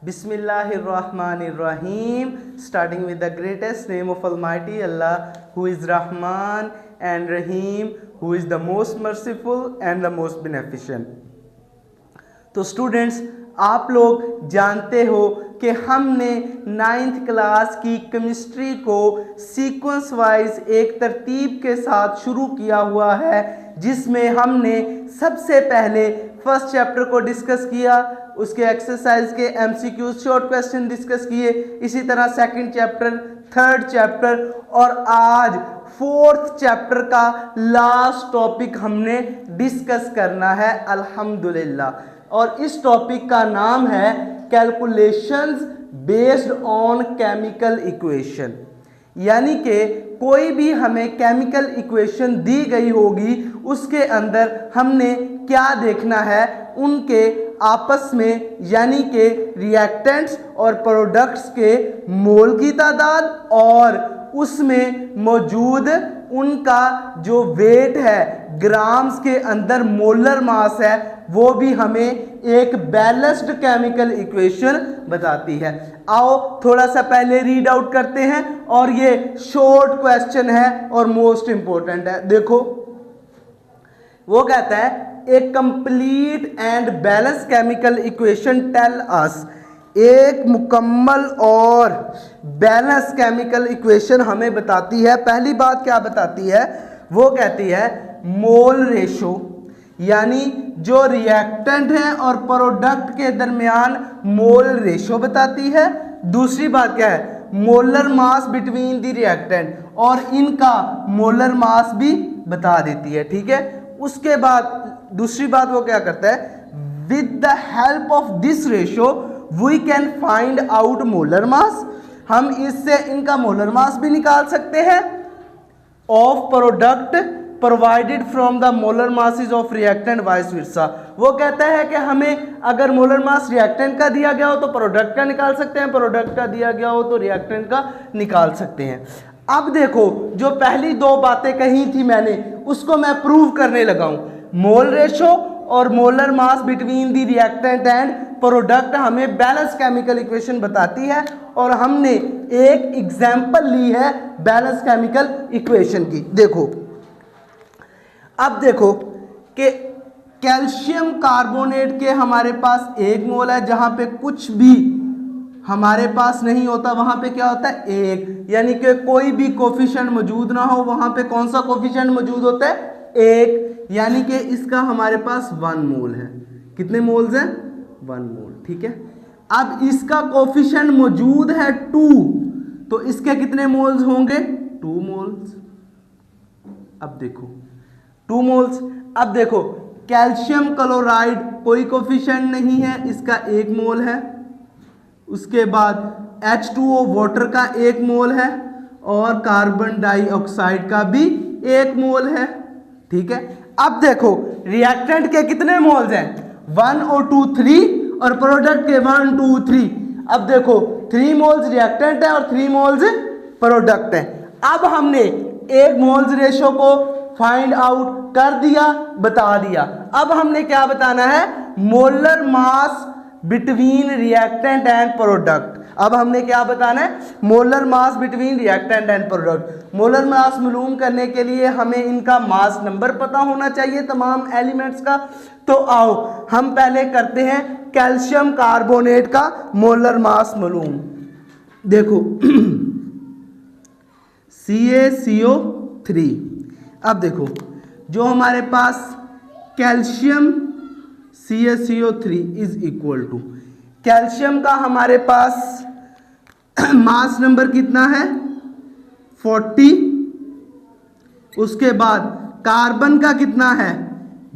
Bismillahirrahmanirrahim. Starting with the greatest name of Almighty Allah, who is Rahman and Rahim, who is the most merciful and the most beneficent. तो students, आप लोग जानते हो कि हमने 9th class की chemistry को सीक्वेंस वाइज एक तरतीब के साथ शुरू किया हुआ है, जिसमें हमने सबसे पहले फर्स्ट चैप्टर को डिस्कस किया, उसके एक्सरसाइज के एमसीक्यू शॉर्ट क्वेश्चन डिस्कस किए, इसी तरह सेकंड चैप्टर, थर्ड चैप्टर और आज फोर्थ चैप्टर का लास्ट टॉपिक हमने डिस्कस करना है अल्हम्दुलिल्लाह। और इस टॉपिक का नाम है calculations based on chemical equation. यानी कि कोई भी हमें केमिकल इक्वेशन दी गई होगी, उसके अंदर हमने क्या देखना है, उनके आपस में यानी कि रिएक्टेंट्स और प्रोडक्ट्स के मोल की तादाद और उसमें मौजूद उनका जो वेट है, ग्राम्स के अंदर मोलर मास है, वो भी हमें एक बैलेंस्ड केमिकल इक्वेशन बताती है। आओ थोड़ा सा पहले रीड आउट करते हैं और ये शॉर्ट क्वेश्चन है और मोस्ट इंपॉर्टेंट है। देखो, वो कहता है a complete and balance chemical equation tell us, एक मुकम्मल और बैलेंस केमिकल इक्वेशन हमें बताती है। पहली बात क्या बताती है, वो कहती है मोल रेशो, यानी जो रिएक्टेंट है और प्रोडक्ट के दरमियान मोल रेशो बताती है। दूसरी बात क्या है, molar mass between the reactant, और इनका मोलर मास भी बता देती है। ठीक है, उसके बाद दूसरी बात वो क्या करता है, with the help of this ratio we can find out molar mass, हम इससे इनका मोलर मास भी निकाल सकते हैं of product provided from the molar masses of reactant vice versa. वो कहता है कि हमें अगर मोलर मास रिएक्टेंट का दिया गया हो तो प्रोडक्ट का निकाल सकते हैं, प्रोडक्ट का दिया गया हो तो रिएक्टेंट का निकाल सकते हैं। अब देखो, जो पहली दो बातें कही थी मैंने, उसको मैं प्रूव करने लगा हूं। मोल रेशो और molar mass between the reactant and product हमें बैलेंस केमिकल इक्वेशन बताती है, और हमने एक एग्जांपल ली है बैलेंस केमिकल इक्वेशन की। देखो, अब देखो कि कैल्शियम कार्बोनेट के हमारे पास एक मोल है, जहां पे कुछ भी हमारे पास नहीं होता वहां पे क्या होता है, एक, यानी कि कोई भी कोफिशिएंट मौजूद ना हो, वहां पे कौन सा कोफिशिएंट मौजूद होता है, एक, यानी कि इसका हमारे पास 1 मोल है। कितने मोल्स हैं, 1 मोल। ठीक है, अब इसका कोफिशिएंट मौजूद है 2, तो इसके कितने मोल्स होंगे, 2 मोल्स। अब देखो 2 मोल्स। अब देखो कैल्शियम क्लोराइड कोई कोफिशिएंट नहीं है, इसका 1 मोल है। उसके बाद H2O वाटर का 1 मोल है और कार्बन डाइऑक्साइड का भी 1 मोल है। ठीक है, अब देखो रिएक्टेंट के कितने मोल्स हैं, 1 और 2 3, और प्रोडक्ट के 1 2 3। अब देखो 3 मोल्स रिएक्टेंट है और 3 मोल्स प्रोडक्ट है। अब हमने एक मोल्स रेशो को फाइंड आउट कर दिया, बता दिया। अब हमने क्या बताना है, molar mass between reactant and product. अब हमने क्या बताना है, molar mass between reactant and product. Molar mass मालूम करने के लिए हमें इनका मास नंबर पता होना चाहिए तमाम एलिमेंट्स का। तो आओ हम पहले करते हैं कैल्शियम कार्बोनेट का मोलर मास मालूम। देखो CaCO3। अब देखो जो हमारे पास calcium CaCO3 is equal to, calcium का हमारे पास मास नंबर कितना है, 40। उसके बाद कार्बन का कितना है,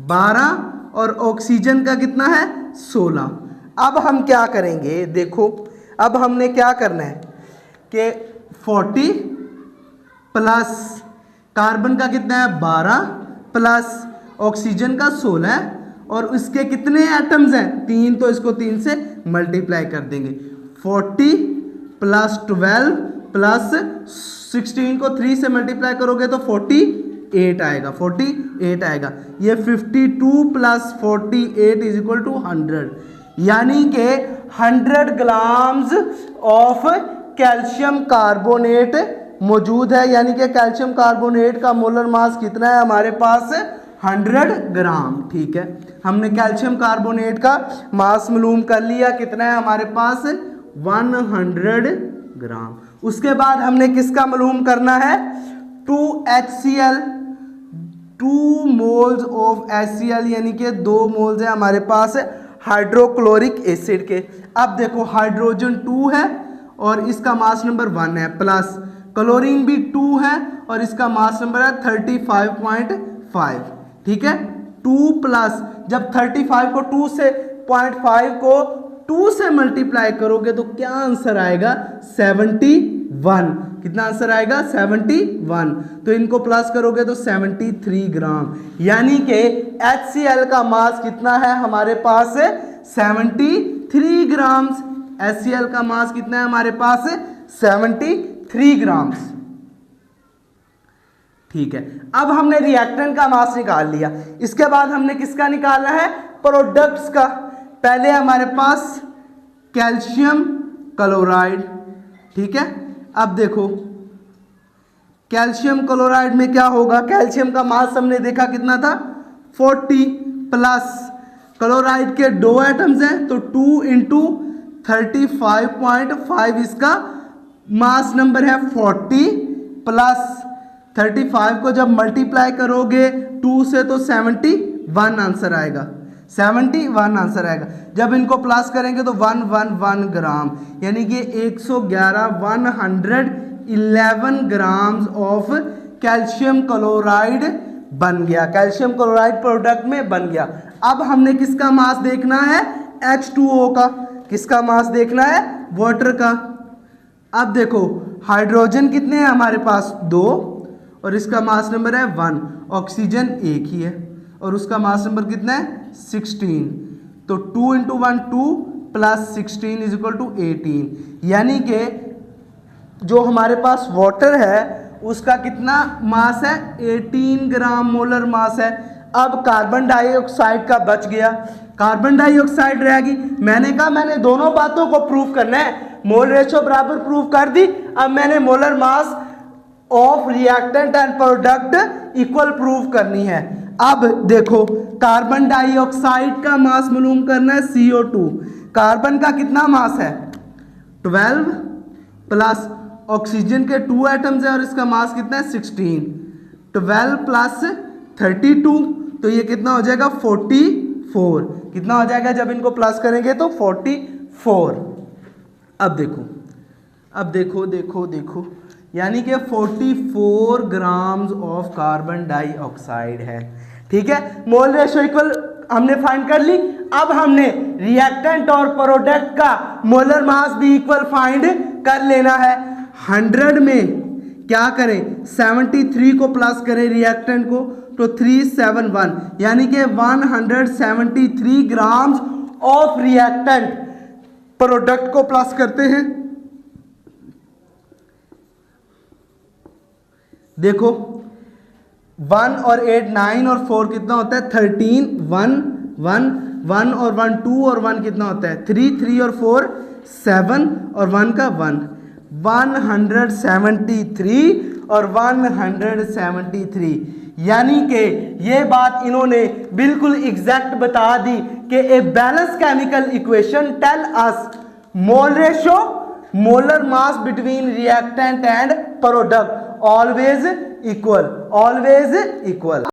12, और ऑक्सीजन का कितना है, 16। अब हम क्या करेंगे, देखो अब हमने क्या करना है कि 40 प्लस कार्बन का कितना है, 12, प्लस ऑक्सीजन का 16, और इसके कितने एटम्स हैं, 3, तो इसको 3 से मल्टीप्लाई कर देंगे। 40 प्लस 12 प्लस 16 को 3 से मल्टीप्लाई करोगे तो 48 आएगा, 48 आएगा। ये 52 प्लस 48 इज इक्वल टू 100, यानी कि 100 ग्राम्स ऑफ कैल्शियम कार्बोनेट मौजूद है, यानी कि कैल्शियम कार्बोनेट का मोलर मास कितना है हमारे पास 100 ग्राम। ठीक है, हमने कैल्शियम कार्बोनेट का मास मालूम कर लिया, कितना है हमारे पास 100 ग्राम। उसके बाद हमने किसका मालूम करना है 2HCl, 2 मोल्स ऑफ HCl, यानी कि 2 मोल्स है हमारे पास हाइड्रोक्लोरिक एसिड के। अब देखो हाइड्रोजन 2 है और इसका मास नंबर 1 है, प्लस क्लोरीन भी 2 है और इसका मास नंबर है 35.5। ठीक है, 2 प्लस, जब 35 को 2 से 0.5 को 2 से मल्टीप्लाई करोगे तो क्या आंसर आएगा 71। कितना आंसर आएगा 71। तो इनको प्लस करोगे तो 73 ग्राम, यानी कि HCl का मास कितना है हमारे पास 73 ग्राम्स। HCl का मास कितना है हमारे पास 73 ग्राम्स। ठीक है, अब हमने रिएक्टेंट का मास निकाल लिया, इसके बाद हमने किसका निकालना है प्रोडक्ट्स का। पहले हमारे पास कैल्शियम क्लोराइड। ठीक है, अब देखो कैल्शियम क्लोराइड में क्या होगा, कैल्शियम का मास हमने देखा कितना था 40, प्लस क्लोराइड के 2 एटम्स हैं तो 2 इंटू 35.5 इसका मास नंबर है 40, प्लस 35 को जब मल्टीप्लाई करोगे 2 से तो 71 आंसर आएगा, 71 आंसर आएगा। जब इनको प्लस करेंगे तो 111 ग्राम, यानी कि 111 ग्राम्स ऑफ कैल्शियम क्लोराइड बन गया, कैल्शियम क्लोराइड प्रोडक्ट में बन गया। अब हमने किसका मास देखना है H2O का, किसका मास देखना है वाटर का। अब देखो हाइड्रोजन कितने हैं हमारे पास 2 और इसका मास नंबर है 1, ऑक्सीजन एक ही है और उसका मास नंबर कितना है 16, तो 2 into 1 2 plus 16 is equal to 18, यानी कि जो हमारे पास वाटर है उसका कितना मास है 18 ग्राम मोलर मास है। अब कार्बन डाइऑक्साइड का बच गया, कार्बन डाइऑक्साइड रहेगी। मैंने कहा मैंने दोनों बातों को प्रूव करना है, मोल रेशो बराबर प्रूव कर दी, अब मैंने molar mass of reactant and product equal prove करनी है। अब देखो कार्बन डाइऑक्साइड का मास मालूम करना है CO2, कार्बन का कितना मास है 12, प्लस ऑक्सीजन के 2 एटम्स है और इसका मास कितना है 16, 12 प्लस 32 तो ये कितना हो जाएगा 44, कितना हो जाएगा जब इनको प्लस करेंगे तो 44। अब देखो, अब देखो देखो देखो, यानी कि 44 ग्राम्स ऑफ कार्बन डाइऑक्साइड है। ठीक है, मोल रेशो इक्वल हमने फाइंड कर ली। अब हमने रिएक्टेंट और प्रोडक्ट का मोलर मास भी इक्वल फाइंड कर लेना है। 100 में क्या करें 73 को प्लस करें रिएक्टेंट को तो 371, यानी कि 173 ग्राम्स ऑफ रिएक्टेंट, प्रोडक्ट को प्लस करते हैं। देखो 1 और 8 9 और 4 कितना होता है 13, 1 1 1 और 1 2 और 1 कितना होता है 3 3 और 4 7 और 1 का 1, 173 और 173, यानी कि ये बात इन्होंने बिल्कुल एग्जैक्ट बता दी कि a balance chemical equation tell us mole ratio molar mass between reactant and product always equal, always equal.